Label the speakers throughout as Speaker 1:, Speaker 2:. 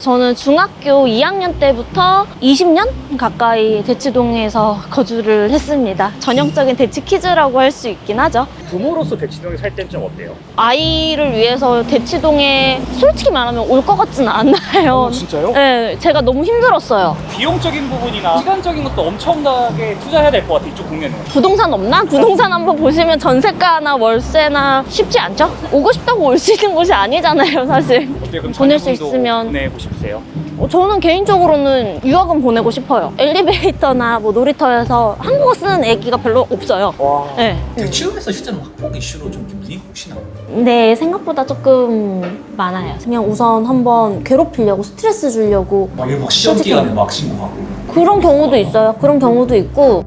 Speaker 1: 저는 중학교 2학년 때부터 20년 가까이 대치동에서 거주를 했습니다. 전형적인 대치키즈라고 할 수 있긴 하죠.
Speaker 2: 부모로서 대치동에 살 땐 좀 어때요?
Speaker 1: 아이를 위해서 대치동에 솔직히 말하면 올 것 같지는 않아요.
Speaker 2: 진짜요?
Speaker 1: 네, 제가 너무 힘들었어요.
Speaker 2: 비용적인 부분이나 시간적인 것도 엄청나게 투자해야 될 것 같아, 이쪽 동네는.
Speaker 1: 부동산 없나? 부동산 한번 보시면 전세가나 월세나 쉽지 않죠? 오고 싶다고 올 수 있는 곳이 아니잖아요, 사실.
Speaker 2: 어때요? 그럼
Speaker 1: 보낼 수
Speaker 2: 자녀분도
Speaker 1: 있으면.
Speaker 2: 보내고 싶으세요?
Speaker 1: 저는 개인적으로는 유학은 보내고 싶어요. 엘리베이터나 뭐 놀이터에서 한국어 쓰는 애기가 별로 없어요.
Speaker 2: 와.
Speaker 1: 네.
Speaker 3: 대치동에서 실제로 확복 이슈로 좀 문의 혹시 나오나요?
Speaker 1: 네, 생각보다 조금 많아요. 그냥 우선 한번 괴롭히려고, 스트레스 주려고
Speaker 3: 막 시험 기간에 막 신고하고.
Speaker 1: 그런 경우도 있어요. 그런 경우도 있고.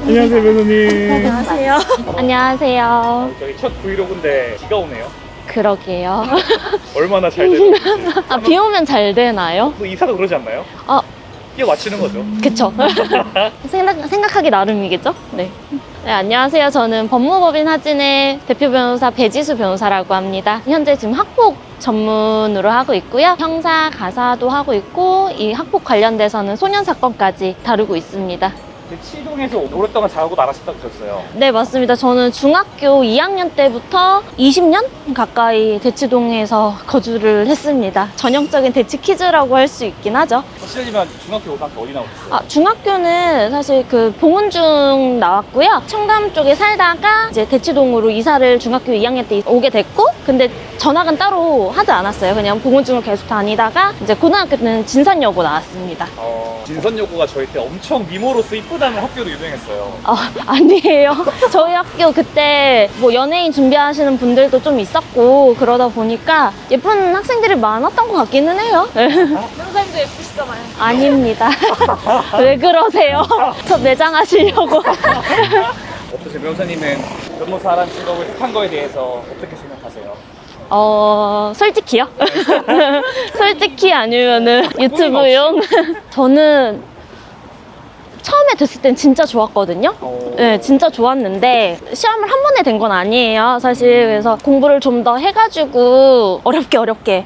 Speaker 2: 안녕하세요, 변호님.
Speaker 1: 안녕하세요. 안녕하세요.
Speaker 2: 저희 첫 브이로그인데 비가 오네요.
Speaker 1: 그러게요.
Speaker 2: 얼마나 잘 되는지.
Speaker 1: 아, 비 오면 잘 되나요?
Speaker 2: 또 이사도 그러지 않나요?
Speaker 1: 아,
Speaker 2: 끼워 맞추는 거죠.
Speaker 1: 그쵸. 생각하기 나름이겠죠? 네. 네, 안녕하세요. 저는 법무법인 하진의 대표 변호사 배지수 변호사라고 합니다. 현재 지금 학폭 전문으로 하고 있고요. 형사, 가사도 하고 있고, 이 학폭 관련돼서는 소년 사건까지 다루고 있습니다.
Speaker 2: 대치동에서 오랫동안 자라고 나가셨다고 들었어요.
Speaker 1: 네, 맞습니다. 저는 중학교 2학년 때부터 20년 가까이 대치동에서 거주를 했습니다. 전형적인 대치키즈라고 할 수 있긴 하죠.
Speaker 2: 실례지만 중학교, 고등학교 어디 나오셨어요?
Speaker 1: 아, 중학교는 사실 그 봉은중 나왔고요. 청담 쪽에 살다가 이제 대치동으로 이사를 중학교 2학년 때 오게 됐고, 근데 전학은 따로 하지 않았어요. 그냥 봉은중을 계속 다니다가 이제 고등학교 때는 진산여고 나왔습니다.
Speaker 2: 진선여고가 저희 때 엄청 미모로서 이쁘다는 학교로 유명했어요.
Speaker 1: 아니에요. 저희 학교 그때 뭐 연예인 준비하시는 분들도 좀 있었고 그러다 보니까 예쁜 학생들이 많았던 것 같기는 해요.
Speaker 4: 변호사님도 예쁘시잖아요.
Speaker 1: 아닙니다. 왜 그러세요? 저 매장하시려고.
Speaker 2: 어떠세요? 변호사님은 변호사라는 직업을 택한 거에 대해서 어떻게 생각하세요?
Speaker 1: 솔직히요? 솔직히 아니면은 유튜브용? 저는 처음에 됐을 땐 진짜 좋았거든요. 네, 진짜 좋았는데 시험을 한 번에 된 건 아니에요, 사실. 그래서 공부를 좀 더 해가지고 어렵게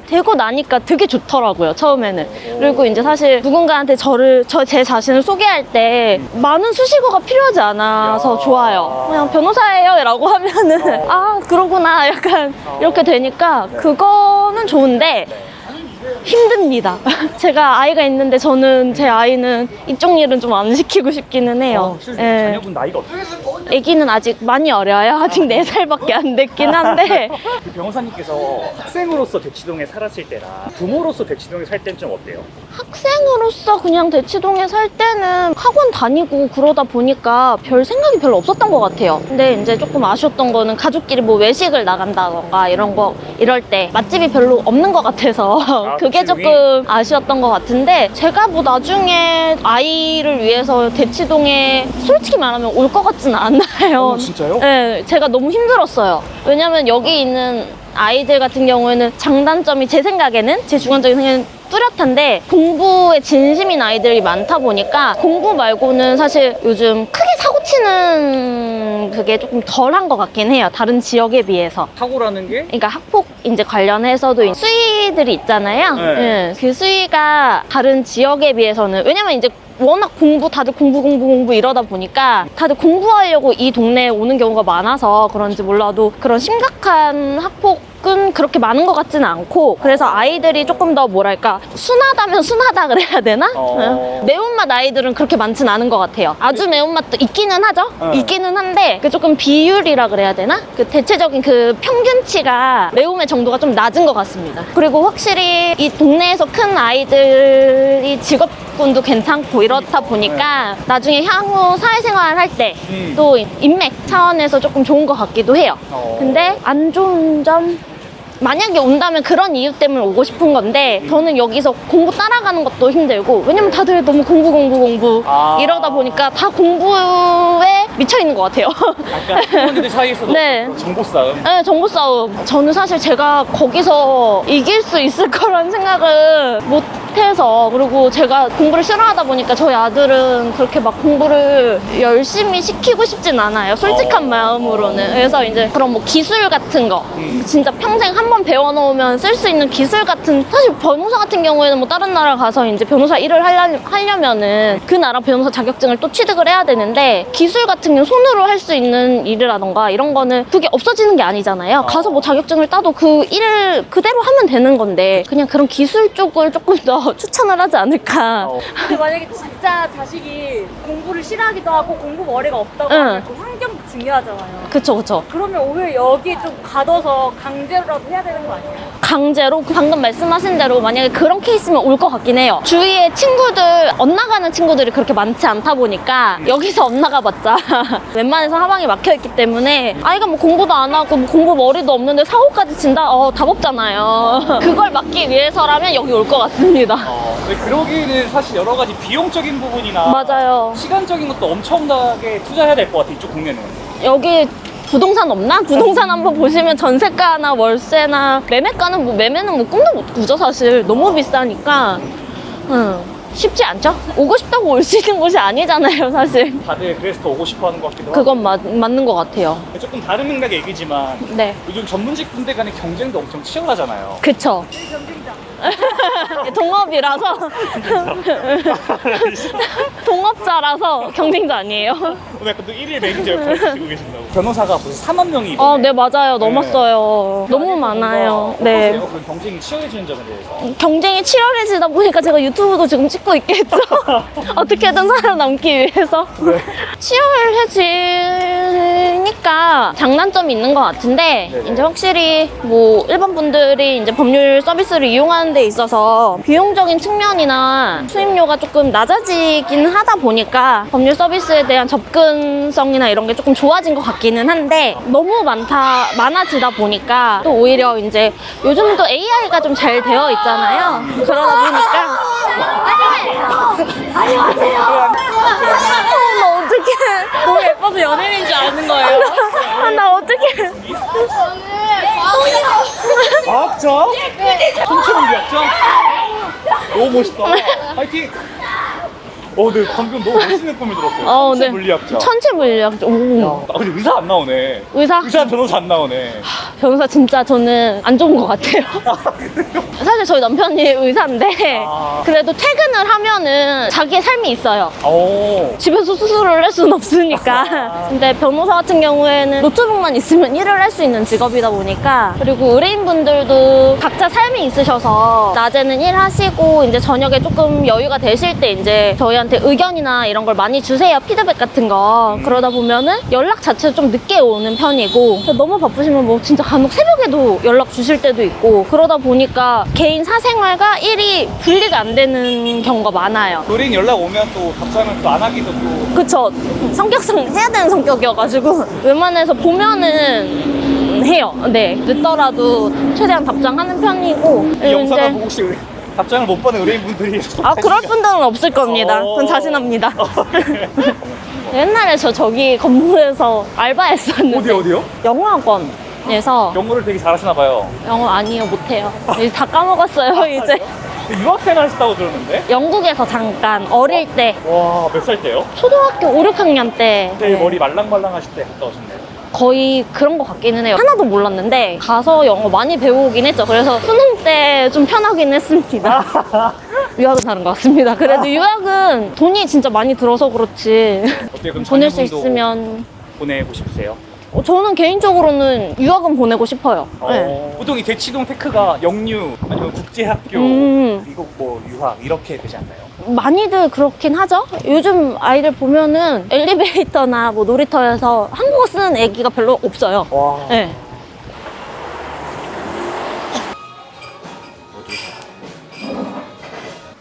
Speaker 1: 되고 나니까 되게 좋더라고요, 처음에는. 그리고 이제 사실 누군가한테 제 자신을 소개할 때 많은 수식어가 필요하지 않아서 좋아요. 그냥 변호사예요 라고 하면은 아, 그러구나 약간 이렇게 되니까 그거는 좋은데 힘듭니다. 제가 아이가 있는데 저는 제 아이는 이쪽 일은 좀 안 시키고 싶기는 해요.
Speaker 2: 자녀분 나이가 어떠세요?
Speaker 1: 아기는 아직 많이 어려요. 아직 4살밖에 안 됐긴 한데
Speaker 2: 그 변호사님께서 학생으로서 대치동에 살았을 때랑 부모로서 대치동에 살 땐 좀 어때요?
Speaker 1: 학생으로서 그냥 대치동에 살 때는 학원 다니고 그러다 보니까 별 생각이 별로 없었던 것 같아요. 근데 이제 조금 아쉬웠던 거는 가족끼리 뭐 외식을 나간다던가 이럴 때 맛집이 별로 없는 것 같아서 그게
Speaker 2: 대치동이?
Speaker 1: 조금 아쉬웠던 것 같은데 제가 뭐 나중에 아이를 위해서 대치동에 솔직히 말하면 올 것 같지는 않아요.
Speaker 2: 진짜요?
Speaker 1: 네, 제가 너무 힘들었어요. 왜냐면 여기 있는 아이들 같은 경우에는 장단점이 제 주관적인 생각에는 뚜렷한데 공부에 진심인 아이들이 많다 보니까 공부 말고는 사실 요즘 크게 사고 치는 그게 조금 덜한 것 같긴 해요. 다른 지역에 비해서.
Speaker 2: 사고라는 게?
Speaker 1: 그러니까 학폭 이제 관련해서도 수위들이 있잖아요.
Speaker 2: 네.
Speaker 1: 예, 그 수위가 다른 지역에 비해서는 왜냐면 이제 워낙 다들 공부 이러다 보니까 다들 공부하려고 이 동네에 오는 경우가 많아서 그런지 몰라도 그런 심각한 학폭은 그렇게 많은 것 같지는 않고 그래서 아이들이 조금 더 뭐랄까 순하다면 순하다 그래야 되나? 매운맛 아이들은 그렇게 많진 않은 것 같아요. 아주 매운맛도 있기는 하죠. 있기는 한데 그 조금 비율이라 그래야 되나? 그 대체적인 그 평균치가 매움의 정도가 좀 낮은 것 같습니다. 그리고 확실히 이 동네에서 큰 아이들이 직업군도 괜찮고 이렇다 보니까 나중에 향후 사회생활 할 때 또 인맥 차원에서 조금 좋은 것 같기도 해요. 근데 안 좋은 점? 만약에 온다면 그런 이유 때문에 오고 싶은 건데 저는 여기서 공부 따라가는 것도 힘들고 왜냐면 다들 너무 공부 이러다 보니까 다 공부에 미쳐있는 것 같아요.
Speaker 2: 약간 부모님들 사이에서도
Speaker 1: 네.
Speaker 2: 정보 싸움.
Speaker 1: 네, 정보 싸움. 저는 사실 제가 거기서 이길 수 있을 거란 생각은 못 못해서, 그리고 제가 공부를 싫어하다 보니까 저희 아들은 그렇게 막 공부를 열심히 시키고 싶진 않아요. 솔직한 마음으로는. 그래서 이제 그런 뭐 기술 같은 거, 진짜 평생 한 번 배워놓으면 쓸 수 있는 기술 같은, 사실 변호사 같은 경우에는 뭐 다른 나라 가서 이제 변호사 일을 하려면은 그 나라 변호사 자격증을 또 취득을 해야 되는데, 기술 같은 경우 손으로 할 수 있는 일이라던가 이런 거는 그게 없어지는 게 아니잖아요. 가서 뭐 자격증을 따도 그 일을 그대로 하면 되는 건데, 그냥 그런 기술 쪽을 조금 더 추천을 하지 않을까.
Speaker 4: 근데 만약에 진짜 자식이 공부를 싫어하기도 하고 공부 머리가 없다고
Speaker 1: 응.
Speaker 4: 하면 그 환경도 중요하잖아요.
Speaker 1: 그쵸, 그쵸.
Speaker 4: 그러면 오히려 여기 좀 가둬서 강제로라도 해야 되는 거 아니에요?
Speaker 1: 강제로 방금 말씀하신 대로 만약에 그런 케이스면 올 것 같긴 해요. 주위에 친구들, 엇나가는 친구들이 그렇게 많지 않다 보니까 여기서 엇나가봤자 웬만해서 하방이 막혀있기 때문에 아이가 뭐 공부도 안 하고 뭐 공부 머리도 없는데 사고까지 친다? 답 없잖아요. 그걸 막기 위해서라면 여기 올 것 같습니다.
Speaker 2: 근데 그러기에는 사실 여러 가지 비용적인 부분이나
Speaker 1: 맞아요.
Speaker 2: 시간적인 것도 엄청나게 투자해야 될 것 같아, 이쪽 동네는.
Speaker 1: 여기 부동산 없나? 부동산 한번 보시면 전세가나 월세나 매매가는 뭐 매매는 뭐 꿈도 못 꾸죠 사실. 너무 비싸니까 쉽지 않죠? 오고 싶다고 올 수 있는 곳이 아니잖아요 사실.
Speaker 2: 다들 그래서 더 오고 싶어 하는 것 같기도 하고.
Speaker 1: 그건 맞는 것 같아요.
Speaker 2: 조금 다른 맥락의 얘기지만
Speaker 1: 네,
Speaker 2: 요즘 전문직 군대 간의 경쟁도 엄청 치열하잖아요.
Speaker 1: 그쵸. 동업이라서 동업자라서 경쟁자 아니에요.
Speaker 2: 오늘 약간 또 1일 매니저 역할을 지고 계신다고. 변호사가 벌써 4만 명이
Speaker 1: 네 맞아요. 넘었어요. 너무 많아요. 네.
Speaker 2: 어떠세요? 그 경쟁이 치열해지는 점에 대해서.
Speaker 1: 경쟁이 치열해지다 보니까 제가 유튜브도 지금 찍고 있겠죠. 어떻게든 살아남기 위해서.
Speaker 2: 네.
Speaker 1: 치열해지니까 장단점이 있는 것 같은데,
Speaker 2: 네네.
Speaker 1: 이제 확실히 뭐 일반 분들이 이제 법률 서비스를 이용하는 데 있어서 비용적인 측면이나 수임료가 조금 낮아지긴 하다 보니까 법률 서비스에 대한 접근성이나 이런 게 조금 좋아진 것 같기는 한데, 너무 많아지다 보니까 또 오히려 이제 요즘 또 AI가 좀 잘 되어 있잖아요. 그러다 보니까 나 어떡해.
Speaker 4: 너무 예뻐서 연예인인 줄 아는 거예요.
Speaker 1: 나 어떡해.
Speaker 2: 과학자? 천체물리학자? 너무 멋있다. 파이팅! 네, 방금 너무 멋있는 꿈을 들었어요.
Speaker 1: 네.
Speaker 2: 천체물리학자.
Speaker 1: 천체물리학자. 오.
Speaker 2: 근데 의사 안 나오네.
Speaker 1: 의사?
Speaker 2: 변호사 안 나오네.
Speaker 1: 변호사 진짜 저는 안 좋은 것 같아요. 사실 저희 남편이 의사인데
Speaker 2: 아.
Speaker 1: 그래도 퇴근을 하면은 자기의 삶이 있어요.
Speaker 2: 오.
Speaker 1: 집에서 수술을 할 수는 없으니까. 근데 변호사 같은 경우에는 노트북만 있으면 일을 할 수 있는 직업이다 보니까, 그리고 의뢰인분들도 각자 삶이 있으셔서 낮에는 일하시고 이제 저녁에 조금 여유가 되실 때 이제 저희한테 의견이나 이런 걸 많이 주세요. 피드백 같은 거. 그러다 보면은 연락 자체도 좀 늦게 오는 편이고, 너무 바쁘시면 뭐 진짜 간혹 새벽에도 연락 주실 때도 있고, 그러다 보니까 개인 사생활과 일이 분리가 안 되는 경우가 많아요.
Speaker 2: 의뢰인 연락 오면 또 답장을 또 안 하기도 또.
Speaker 1: 그쵸. 성격상 해야 되는 성격이어가지고 웬만해서 보면은 해요. 네. 늦더라도 최대한 답장하는 편이고.
Speaker 2: 이 영상을 보고 혹시 답장을 못 받는 의뢰인분들이
Speaker 1: 그럴 분들은 없을 겁니다. 그건 자신합니다. 옛날에 저기 건물에서 알바했었는데.
Speaker 2: 어디요?
Speaker 1: 영어학원에서.
Speaker 2: 영어를 되게 잘하시나 봐요.
Speaker 1: 영어 아니요, 못해요. 이제 다 까먹었어요, 이제.
Speaker 2: 유학생을 하셨다고 들었는데?
Speaker 1: 영국에서 잠깐 어릴 때,
Speaker 2: 와, 몇 살 때요?
Speaker 1: 초등학교 5, 6학년 때.
Speaker 2: 제일
Speaker 1: 네.
Speaker 2: 머리 말랑말랑 하실 때 갔다 오셨네요.
Speaker 1: 거의 그런 것 같기는 해요. 하나도 몰랐는데 가서 영어 많이 배우긴 했죠. 그래서 수능 때 좀 편하긴 했습니다. 유학은 다른 것 같습니다. 그래도 유학은 돈이 진짜 많이 들어서 그렇지.
Speaker 2: 어떻게 그럼
Speaker 1: 보낼 수
Speaker 2: 자녀분도
Speaker 1: 있으면.
Speaker 2: 보내고 싶으세요?
Speaker 1: 저는 개인적으로는 유학은 보내고 싶어요. 네.
Speaker 2: 보통 이 대치동 테크가 영유 아니면 국제학교 미국 뭐 유학 이렇게 되지 않나요?
Speaker 1: 많이들 그렇긴 하죠. 요즘 아이들 보면은 엘리베이터나 뭐 놀이터에서 한국어 쓰는 애기가 별로 없어요.
Speaker 2: 와.
Speaker 1: 네.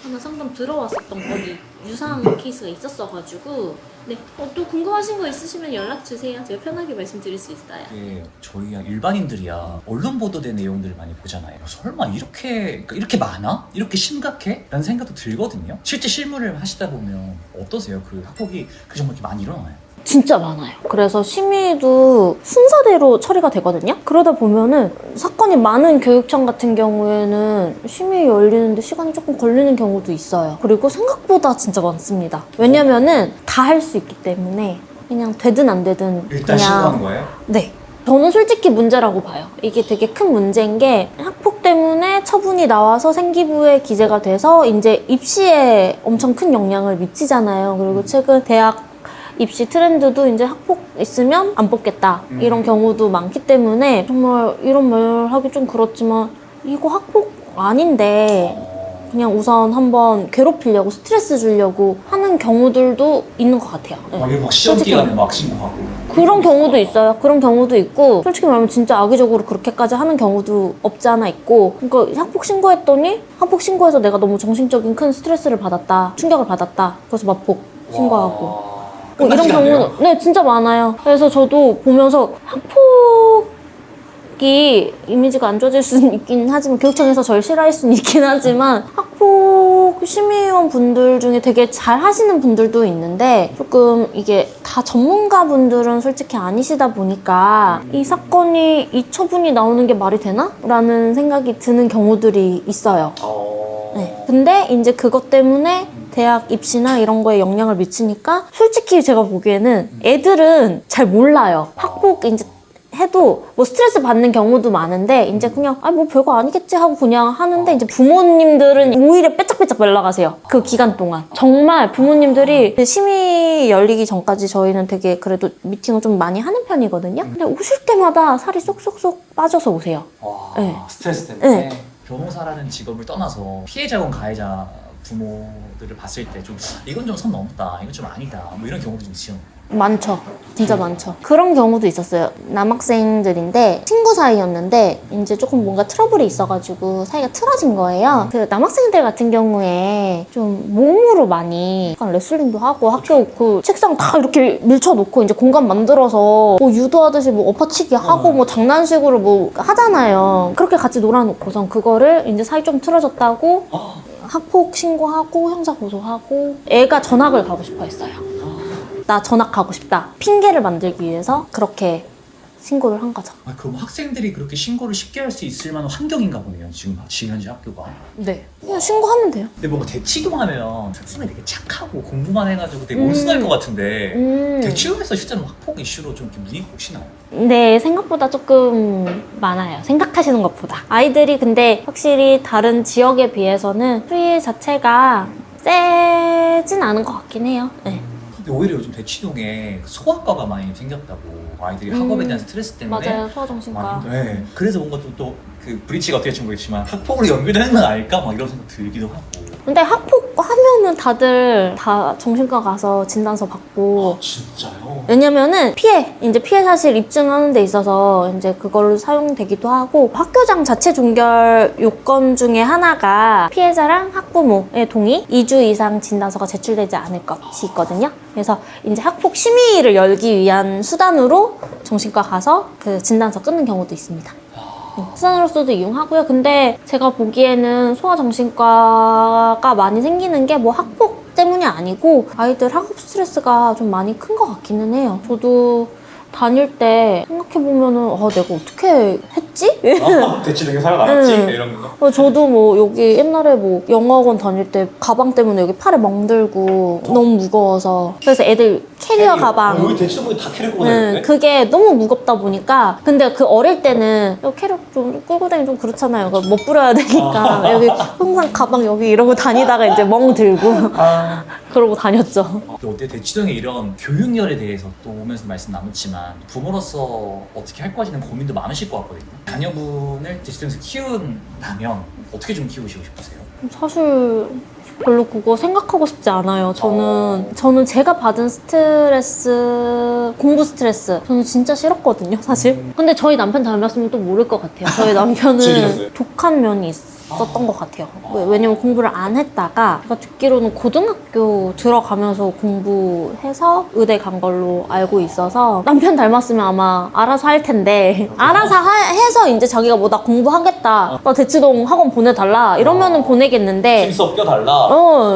Speaker 1: 하나 상담 들어왔었던 거기 유사한 케이스가 있었어가지고, 네, 또 궁금하신 거 있으시면 연락 주세요. 제가 편하게 말씀드릴 수 있어요.
Speaker 3: 이게 저희야 일반인들이야 언론 보도된 내용들을 많이 보잖아요. 설마 이렇게 많아? 이렇게 심각해? 라는 생각도 들거든요. 실제 실무를 하시다 보면 어떠세요? 그 학폭이 그 정도 이렇게 많이 일어나요?
Speaker 1: 진짜 많아요. 그래서 심의도 순서대로 처리가 되거든요. 그러다 보면은 사건이 많은 교육청 같은 경우에는 심의 열리는데 시간이 조금 걸리는 경우도 있어요. 그리고 생각보다 진짜 많습니다. 왜냐면은 다 할 수 있기 때문에 그냥 되든 안 되든
Speaker 3: 일단
Speaker 1: 그냥
Speaker 3: 신고하는 거예요?
Speaker 1: 네. 저는 솔직히 문제라고 봐요. 이게 되게 큰 문제인 게 학폭 때문에 처분이 나와서 생기부에 기재가 돼서 이제 입시에 엄청 큰 영향을 미치잖아요. 그리고 최근 대학 입시 트렌드도 이제 학폭 있으면 안 뽑겠다 이런 경우도 많기 때문에 정말 이런 말 하기 좀 그렇지만 이거 학폭 아닌데 그냥 우선 한번 괴롭히려고 스트레스 주려고 하는 경우들도 있는 것 같아요. 네.
Speaker 3: 막 이거 막 시험
Speaker 1: 솔직히
Speaker 3: 기간에 막 신고하고.
Speaker 1: 그런 경우도 있어요. 그런 경우도 있고 솔직히 말하면 진짜 악의적으로 그렇게까지 하는 경우도 없지 않아 있고 그러니까 학폭 신고했더니 학폭 신고해서 내가 너무 정신적인 큰 스트레스를 받았다. 충격을 받았다. 그래서 마폭 신고하고 이런
Speaker 3: 끝나지가 않네요.
Speaker 1: 경우는 네 진짜 많아요. 그래서 저도 보면서 학폭이 이미지가 안 좋아질 수는 있긴 하지만 교육청에서 저를 싫어할 수는 있긴 하지만 학폭 심의위원 분들 중에 되게 잘 하시는 분들도 있는데 조금 이게 다 전문가 분들은 솔직히 아니시다 보니까 이 사건이 이 처분이 나오는 게 말이 되나? 라는 생각이 드는 경우들이 있어요. 네. 근데 이제 그것 때문에 대학 입시나 이런 거에 영향을 미치니까 솔직히 제가 보기에는 애들은 잘 몰라요. 학폭 이제 해도 뭐 스트레스 받는 경우도 많은데 이제 그냥 아 뭐 별거 아니겠지 하고 그냥 하는데 이제 부모님들은 오히려 빼짝빼짝 연락하세요. 그 기간 동안 정말 부모님들이 심의 열리기 전까지 저희는 되게 그래도 미팅을 좀 많이 하는 편이거든요. 근데 오실 때마다 살이 쏙쏙쏙 빠져서 오세요.
Speaker 3: 와,
Speaker 1: 네.
Speaker 3: 스트레스 때문에.
Speaker 1: 네.
Speaker 3: 변호사라는 직업을 떠나서 피해자건 가해자 부모들을 봤을 때 좀 이건 좀 선 넘었다, 이건 좀 아니다, 뭐 이런 경우도 좀 있어요.
Speaker 1: 많죠. 진짜 많죠. 그런 경우도 있었어요. 남학생들인데 친구 사이였는데 이제 조금 뭔가 트러블이 있어가지고 사이가 틀어진 거예요. 그 남학생들 같은 경우에 좀 몸으로 많이 약간 레슬링도 하고 학교 그 책상 다 이렇게 밀쳐놓고 이제 공간 만들어서 뭐 유도하듯이 뭐 엎어치기 하고 뭐 장난식으로 뭐 하잖아요. 그렇게 같이 놀아놓고선 그거를 이제 사이 좀 틀어졌다고 학폭 신고하고 형사 고소하고 애가 전학을 가고 싶어 했어요. 나 전학 가고 싶다. 핑계를 만들기 위해서 그렇게 신고를 한 거죠.
Speaker 3: 아, 그럼 학생들이 그렇게 신고를 쉽게 할 수 있을 만한 환경인가 보네요. 지금 현재 학교가.
Speaker 1: 네. 그냥 신고하면 돼요.
Speaker 3: 근데 뭔가 대치동하면 학생이 되게 착하고 공부만 해가지고 되게 온순할 것 같은데 대치동에서 실제로 학폭 이슈로 좀 이렇게 문의가 오시나요?
Speaker 1: 네, 생각보다 조금 많아요. 생각하시는 것보다. 아이들이 근데 확실히 다른 지역에 비해서는 수위 자체가 세진 않은 것 같긴 해요. 네.
Speaker 3: 근데 오히려 요즘 대치동에 소아과가 많이 생겼다고 아이들이 학업에 대한 스트레스 때문에
Speaker 1: 맞아요. 소아정신과.
Speaker 3: 많이 네. 그래서 뭔가 또 그 브리치가 어떻게 될지 모르겠지만 학폭으로 연결되는 건 아닐까 막 이런 생각 들기도 하고.
Speaker 1: 근데 학폭 하면은 다들 다 정신과 가서 진단서 받고
Speaker 3: 진짜요?
Speaker 1: 왜냐면은 이제 피해 사실 입증하는 데 있어서 이제 그걸로 사용되기도 하고 학교장 자체 종결 요건 중에 하나가 피해자랑 학부모의 동의 2주 이상 진단서가 제출되지 않을 것이 있거든요. 그래서 이제 학폭 심의를 열기 위한 수단으로 정신과 가서 그 진단서 끊는 경우도 있습니다. 수단으로서도 이용하고요. 근데 제가 보기에는 소아정신과가 많이 생기는 게 뭐 학폭 때문이 아니고 아이들 학업 스트레스가 좀 많이 큰 것 같기는 해요. 저도 다닐 때 생각해보면은 내가 어떻게 했지?
Speaker 3: 대치동에 살아남았지?
Speaker 1: 응.
Speaker 3: 이런 거.
Speaker 1: 저도 뭐 여기 옛날에 뭐 영어학원 다닐 때 가방 때문에 여기 팔에 멍들고 너무 무거워서 그래서 애들 캐리어 가방
Speaker 3: 여기 대치동에 다 캐리고
Speaker 1: 응,
Speaker 3: 다니는데?
Speaker 1: 그게 너무 무겁다 보니까 근데 그 어릴 때는 캐리어 좀 끌고 다니기 좀 그렇잖아요. 그거 못 부려야 되니까 여기 항상 가방 여기 이러고 다니다가 이제 멍 들고 그러고 다녔죠.
Speaker 3: 어때 대치동의 이런 교육열에 대해서 또 오면서 말씀 나눴지만 부모로서 어떻게 할 것인는 고민도 많으실 것 같거든요. 자녀분을 대치동에서 키운다면 어떻게 좀 키우시고 싶으세요?
Speaker 1: 사실 별로 그거 생각하고 싶지 않아요. 저는 제가 받은 스트레스, 공부 스트레스 저는 진짜 싫었거든요, 사실. 근데 저희 남편 닮았으면 또 모를 것 같아요. 저희 남편은
Speaker 3: 즐기셨어요?
Speaker 1: 독한 면이 있었던 것 같아요. 왜냐면 공부를 안 했다가 제가 듣기로는 고등학교 들어가면서 공부해서 의대 간 걸로 알고 있어서 남편 닮았으면 아마 알아서 할 텐데 알아서 해서 이제 자기가 뭐 나 공부하겠다, 나 대치동 학원 보내달라 이러면은 보내겠는데
Speaker 3: 수업 껴달라.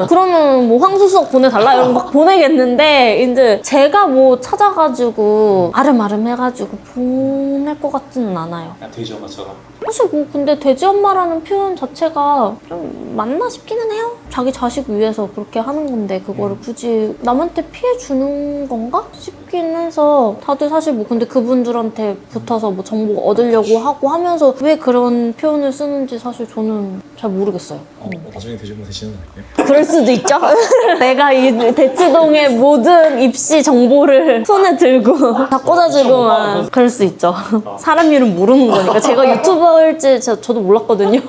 Speaker 1: 그러면 뭐 황수수업 보내달라 이런 거 막 보내겠는데 이제 제가 뭐 찾아가지고 아름아름 해가지고 보낼 것 같지는 않아요.
Speaker 3: 그냥 돼지 엄마처럼.
Speaker 1: 사실 뭐 근데 돼지 엄마라는 표현 자체가 좀 맞나 싶기는 해요. 자기 자식 위해서 그렇게 하는 건데 그거를 굳이 남한테 피해 주는 건가 싶긴 해서 다들 사실 뭐 근데 그분들한테 붙어서 뭐 정보 얻으려고 하고 하면서 왜 그런 표현을 쓰는지 사실 저는 잘 모르겠어요.
Speaker 3: 나중에 돼지 엄마 되시는 거예요?
Speaker 1: 그럴 수도 있죠. 내가 이 대치동의 모든 입시 정보를 손에 들고 다 꽂아주고만 그럴 수 있죠. 사람 이름 모르는 거니까. 제가 유튜버일지 저도 몰랐거든요.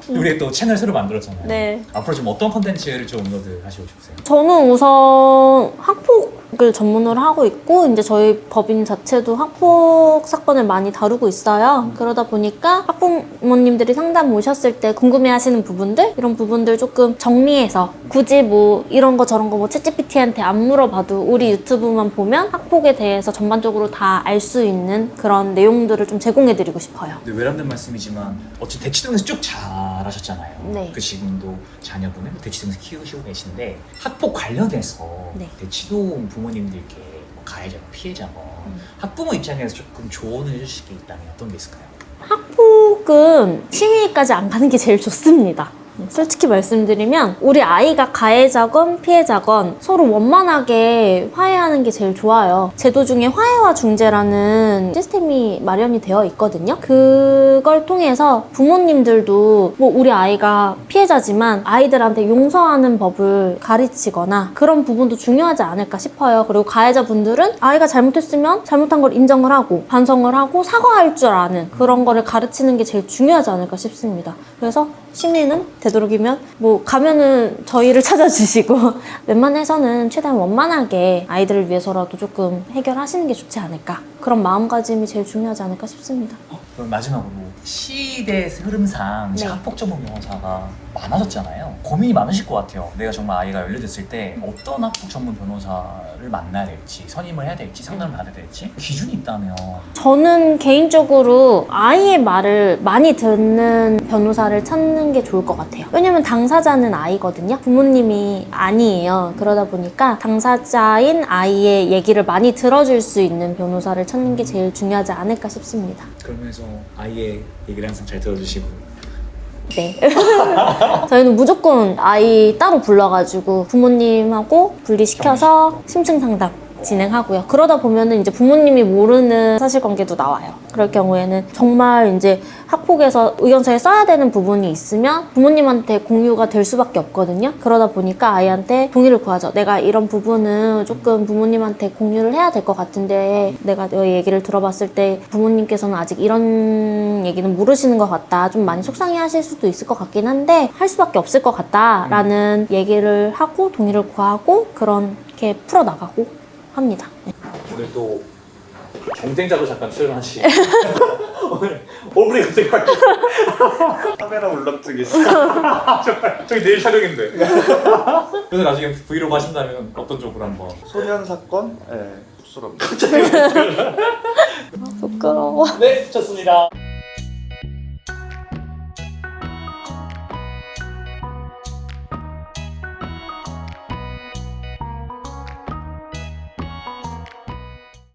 Speaker 3: 우리 또 채널 새로 만들었잖아요.
Speaker 1: 네.
Speaker 3: 앞으로 좀 어떤 컨텐츠를 좀 업로드 하시고 싶으세요?
Speaker 1: 저는 우선 학폭을 전문으로 하고 있고 이제 저희 법인 자체도 학폭 사건을 많이 다루고 있어요. 그러다 보니까 학부모님들이 상담 오셨을 때 궁금해하시는 부분들 이런 부분들 조금 정리해서 굳이 뭐 이런 거 저런 거 뭐 챗GPT한테 안 물어봐도 우리 유튜브만 보면 학폭에 대해서 전반적으로 다 알 수 있는 그런 내용들을 좀 제공해드리고 싶어요.
Speaker 3: 근데 외람된 말씀이지만 어찌 대치동에서 쭉 자라셨잖아요.
Speaker 1: 네.
Speaker 3: 그 지금도 자녀분을 대치동에서 키우시고 계신데 학폭 관련해서
Speaker 1: 네.
Speaker 3: 대치동 부모님들께 뭐 가해자건 피해자건 학부모 입장에서 조금 조언을 해주실 게 있다면 어떤 게 있을까요?
Speaker 1: 학폭은 시위까지 안 가는 게 제일 좋습니다. 솔직히 말씀드리면 우리 아이가 가해자건 피해자건 서로 원만하게 화해하는 게 제일 좋아요. 제도 중에 화해와 중재라는 시스템이 마련이 되어 있거든요. 그걸 통해서 부모님들도 뭐 우리 아이가 피해자지만 아이들한테 용서하는 법을 가르치거나 그런 부분도 중요하지 않을까 싶어요. 그리고 가해자분들은 아이가 잘못했으면 잘못한 걸 인정을 하고 반성을 하고 사과할 줄 아는 그런 거를 가르치는 게 제일 중요하지 않을까 싶습니다. 그래서 시민은 되도록이면 뭐 가면은 저희를 찾아주시고 웬만해서는 최대한 원만하게 아이들을 위해서라도 조금 해결하시는 게 좋지 않을까, 그런 마음가짐이 제일 중요하지 않을까 싶습니다.
Speaker 3: 그럼 마지막으로 시대 흐름상 이제
Speaker 1: 네.
Speaker 3: 학폭 전문 변호사가 많아졌잖아요. 고민이 많으실 것 같아요. 내가 정말 아이가 연루됐을 때 어떤 학폭 전문 변호사를 만나야 될지, 선임을 해야 될지, 상담을 받아야 될지 기준이 있다면.
Speaker 1: 저는 개인적으로 아이의 말을 많이 듣는 변호사를 찾는 게 좋을 것 같아요. 왜냐면 당사자는 아이거든요. 부모님이 아니에요. 그러다 보니까 당사자인 아이의 얘기를 많이 들어줄 수 있는 변호사를 찾는 게 제일 중요하지 않을까 싶습니다.
Speaker 3: 그러면서 아이의 얘기를 항상 잘 들어주시고.
Speaker 1: 네. 저희는 무조건 아이 따로 불러가지고 부모님하고 분리시켜서 심층 상담 진행하고요. 그러다 보면은 이제 부모님이 모르는 사실관계도 나와요. 그럴 경우에는 정말 이제 학폭에서 의견서에 써야 되는 부분이 있으면 부모님한테 공유가 될 수밖에 없거든요. 그러다 보니까 아이한테 동의를 구하죠. 내가 이런 부분은 조금 부모님한테 공유를 해야 될 것 같은데 내가 너의 얘기를 들어봤을 때 부모님께서는 아직 이런 얘기는 모르시는 것 같다. 좀 많이 속상해 하실 수도 있을 것 같긴 한데 할 수밖에 없을 것 같다. 라는 얘기를 하고 동의를 구하고 그렇게 풀어나가고 합니다. 네.
Speaker 3: 오늘 또 경쟁자도 잠깐 출연하시. 오늘 얼굴이 갑자기
Speaker 2: 카메라 울렁증 있어.
Speaker 3: 정말 저기 내일 촬영인데. 그래서 나중에 브이로그 하신다면 어떤 쪽으로 한번.
Speaker 2: 소년 사건? 예, 쑥스럽네.
Speaker 1: 부끄러워.
Speaker 3: 네, 좋습니다.